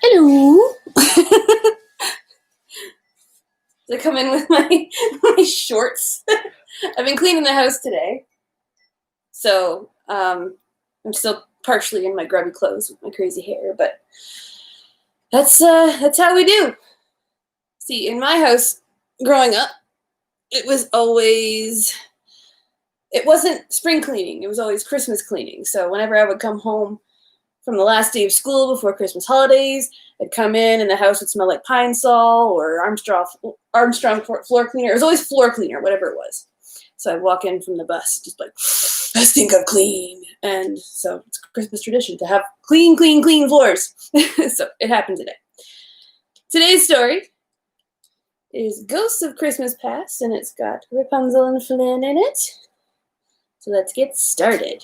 Hello. I come in with my shorts. I've been cleaning the house today, so I'm still partially in my grubby clothes with my crazy hair, but that's how we do. See, in my house growing up, it wasn't spring cleaning. It was always Christmas cleaning. So whenever I would come home from the last day of school before Christmas holidays, I'd come in and the house would smell like Pine Sol or Armstrong floor cleaner. It was always floor cleaner, whatever it was. So I'd walk in from the bus, just like, I think I'm clean. And so it's a Christmas tradition to have clean floors. So it happened today. Today's story is Ghosts of Christmas Past, and it's got Rapunzel and Flynn in it. So let's get started.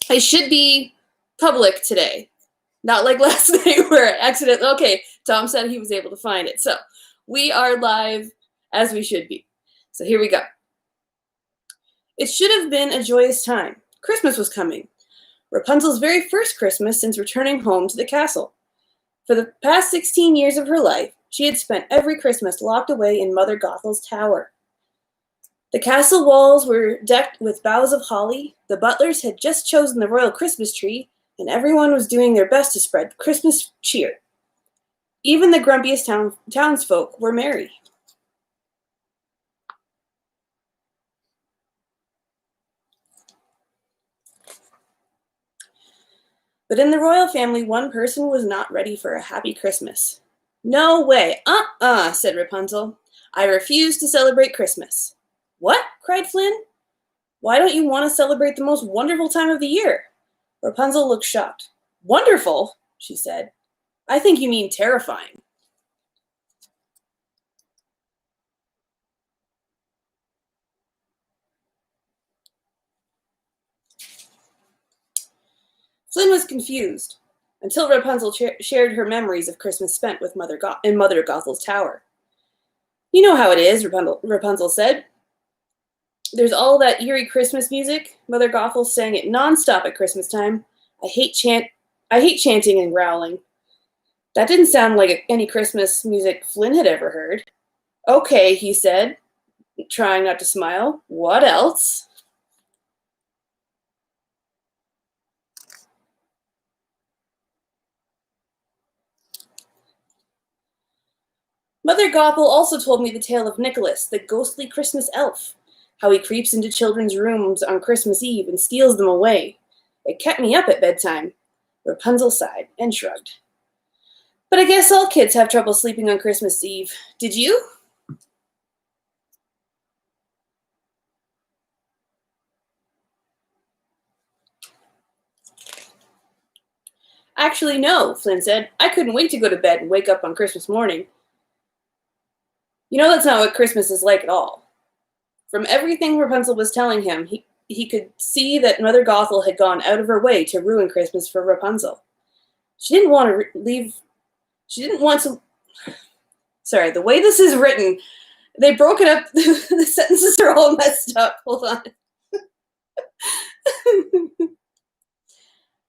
I should be public today. Not like last night where I accidentally, okay, Tom said he was able to find it. So we are live as we should be. So here we go. It should have been a joyous time. Christmas was coming. Rapunzel's very first Christmas since returning home to the castle. For the past 16 years of her life, she had spent every Christmas locked away in Mother Gothel's tower. The castle walls were decked with boughs of holly, the butlers had just chosen the royal Christmas tree, and everyone was doing their best to spread Christmas cheer. Even the grumpiest townsfolk were merry. But in the royal family, one person was not ready for a happy Christmas. No way, said Rapunzel. I refuse to celebrate Christmas. What? Cried Flynn. Why don't you want to celebrate the most wonderful time of the year? Rapunzel looked shocked. Wonderful, she said. I think you mean terrifying. Flynn was confused, until Rapunzel shared her memories of Christmas spent with Mother Gothel's tower. You know how it is, Rapunzel said. There's all that eerie Christmas music. Mother Gothel sang it nonstop at Christmas time. I hate chanting and growling. That didn't sound like any Christmas music Flynn had ever heard. Okay, he said, trying not to smile. What else? Mother Gothel also told me the tale of Nicholas, the ghostly Christmas elf. How he creeps into children's rooms on Christmas Eve and steals them away. It kept me up at bedtime. Rapunzel sighed and shrugged. But I guess all kids have trouble sleeping on Christmas Eve. Did you? Actually, no, Flynn said. I couldn't wait to go to bed and wake up on Christmas morning. You know that's not what Christmas is like at all. From everything Rapunzel was telling him, he could see that Mother Gothel had gone out of her way to ruin Christmas for Rapunzel. She didn't want to leave. She didn't want to. Sorry, the way this is written, they broke it up. The sentences are all messed up. Hold on.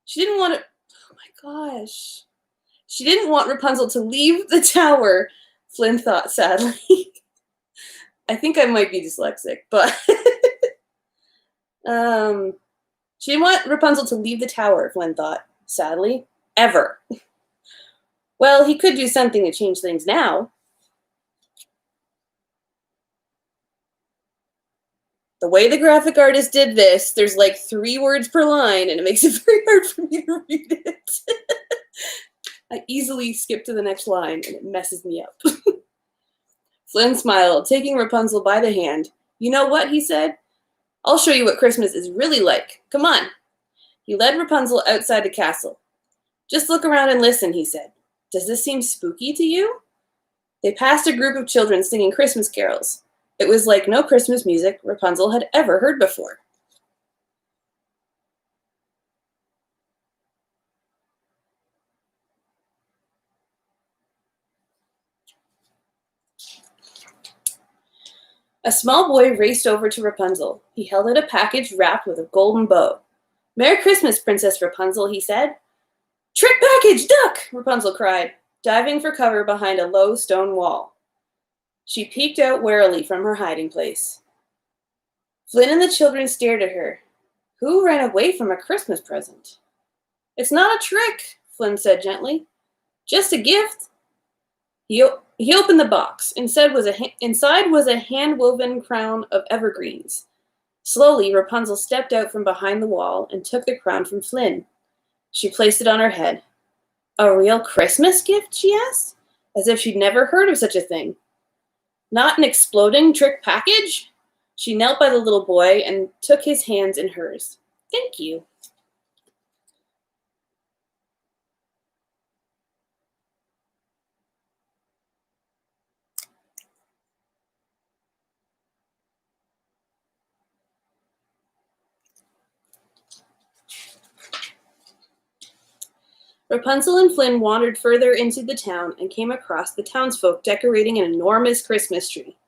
She didn't want to. Oh my gosh. She didn't want Rapunzel to leave the tower, Flynn thought sadly. I think I might be dyslexic, but she didn't want Rapunzel to leave the tower, Flynn thought sadly. Ever. Well, he could do something to change things now. The way the graphic artist did this, there's like 3 words per line, and it makes it very hard for me to read it. I easily skip to the next line, and it messes me up. Flynn smiled, taking Rapunzel by the hand. You know what, he said? I'll show you what Christmas is really like. Come on. He led Rapunzel outside the castle. Just look around and listen, he said. Does this seem spooky to you? They passed a group of children singing Christmas carols. It was like no Christmas music Rapunzel had ever heard before. A small boy raced over to Rapunzel. He held out a package wrapped with a golden bow. Merry Christmas, Princess Rapunzel, he said. Trick package, duck, Rapunzel cried, diving for cover behind a low stone wall. She peeked out warily from her hiding place. Flynn and the children stared at her. Who ran away from a Christmas present? It's not a trick, Flynn said gently. Just a gift. He opened the box. Inside was a hand-woven crown of evergreens. Slowly, Rapunzel stepped out from behind the wall and took the crown from Flynn. She placed it on her head. A real Christmas gift, she asked, as if she'd never heard of such a thing. Not an exploding trick package? She knelt by the little boy and took his hands in hers. Thank you. Rapunzel and Flynn wandered further into the town and came across the townsfolk decorating an enormous Christmas tree.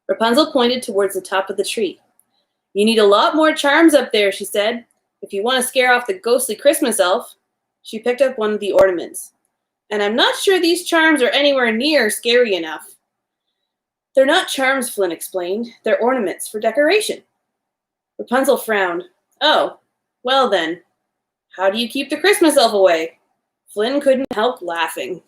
Rapunzel pointed towards the top of the tree. You need a lot more charms up there, she said, if you want to scare off the ghostly Christmas elf. She picked up one of the ornaments. And I'm not sure these charms are anywhere near scary enough. They're not charms, Flynn explained. They're ornaments for decoration. Rapunzel frowned. Oh, well then, how do you keep the Christmas elf away? Flynn couldn't help laughing.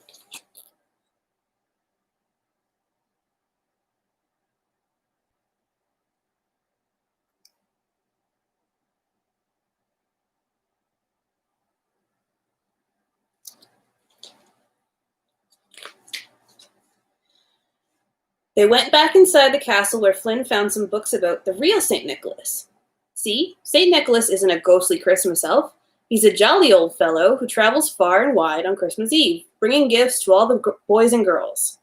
They went back inside the castle where Flynn found some books about the real St. Nicholas. See, St. Nicholas isn't a ghostly Christmas elf. He's a jolly old fellow who travels far and wide on Christmas Eve, bringing gifts to all the boys and girls.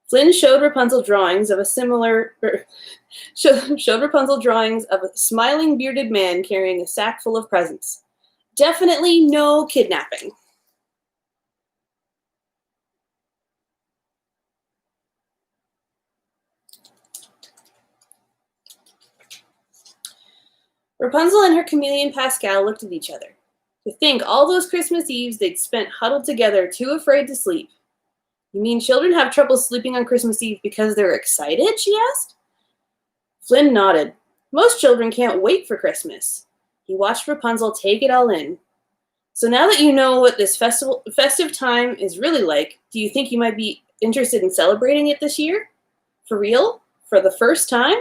Flynn showed Rapunzel drawings of a smiling bearded man carrying a sack full of presents. Definitely no kidnapping. Rapunzel and her chameleon Pascal looked at each other. To think all those Christmas Eves they'd spent huddled together, too afraid to sleep. You mean children have trouble sleeping on Christmas Eve because they're excited? She asked. Flynn nodded. Most children can't wait for Christmas. He watched Rapunzel take it all in. So now that you know what this festive time is really like, do you think you might be interested in celebrating it this year? For real? For the first time?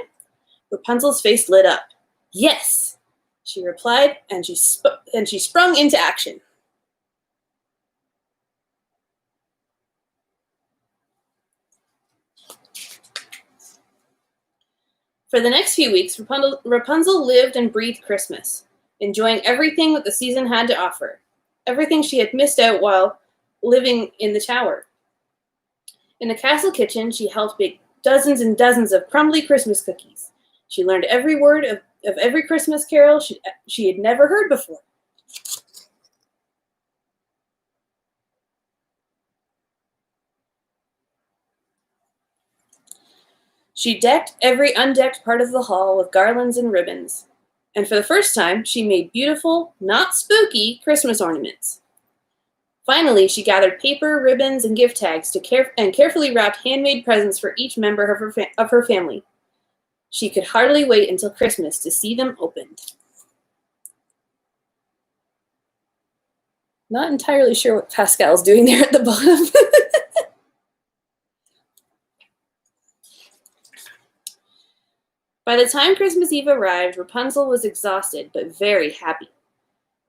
Rapunzel's face lit up. Yes, she replied, and she sprung into action. For the next few weeks, Rapunzel lived and breathed Christmas, enjoying everything that the season had to offer, everything she had missed out while living in the tower. In the castle kitchen, she helped bake dozens and dozens of crumbly Christmas cookies. She learned every word of every Christmas carol she had never heard before. She decked every undecked part of the hall with garlands and ribbons, and for the first time, she made beautiful, not spooky, Christmas ornaments. Finally, she gathered paper, ribbons, and gift tags to carefully wrapped handmade presents for each member of her family. She could hardly wait until Christmas to see them opened. Not entirely sure what Pascal's doing there at the bottom. By the time Christmas Eve arrived, Rapunzel was exhausted but very happy.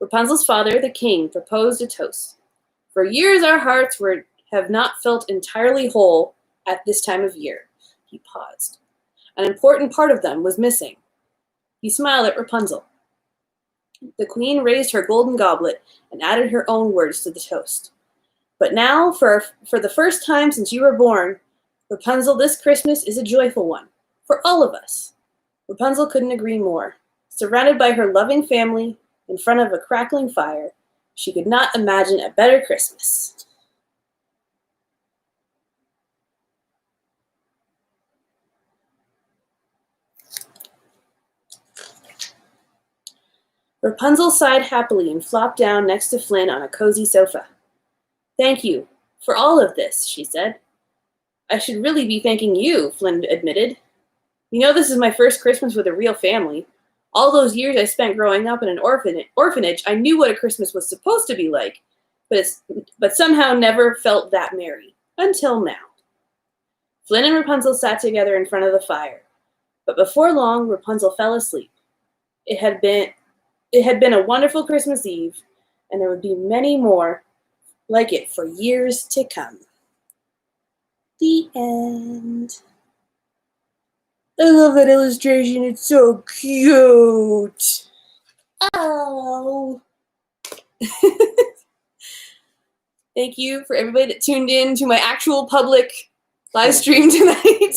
Rapunzel's father, the king, proposed a toast. For years our hearts have not felt entirely whole at this time of year. He paused. An important part of them was missing. He smiled at Rapunzel. The queen raised her golden goblet and added her own words to the toast. But now, for the first time since you were born, Rapunzel, this Christmas is a joyful one, for all of us. Rapunzel couldn't agree more. Surrounded by her loving family, in front of a crackling fire, she could not imagine a better Christmas. Rapunzel sighed happily and flopped down next to Flynn on a cozy sofa. "Thank you for all of this," she said. "I should really be thanking you," Flynn admitted. "You know, this is my first Christmas with a real family. All those years I spent growing up in an orphanage, I knew what a Christmas was supposed to be like, but somehow never felt that merry. Until now." Flynn and Rapunzel sat together in front of the fire, but before long, Rapunzel fell asleep. It had been a wonderful Christmas Eve, and there would be many more like it for years to come. The end. I love that illustration. It's so cute. Oh. Thank you for everybody that tuned in to my actual public live stream tonight.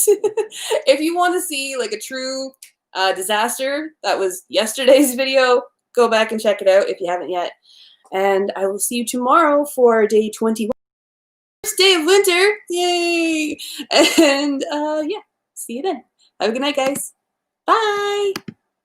If you want to see like a true disaster, that was yesterday's video. Go back and check it out if you haven't yet. And I will see you tomorrow for day 21. First day of winter. Yay! And yeah, see you then. Have a good night, guys. Bye!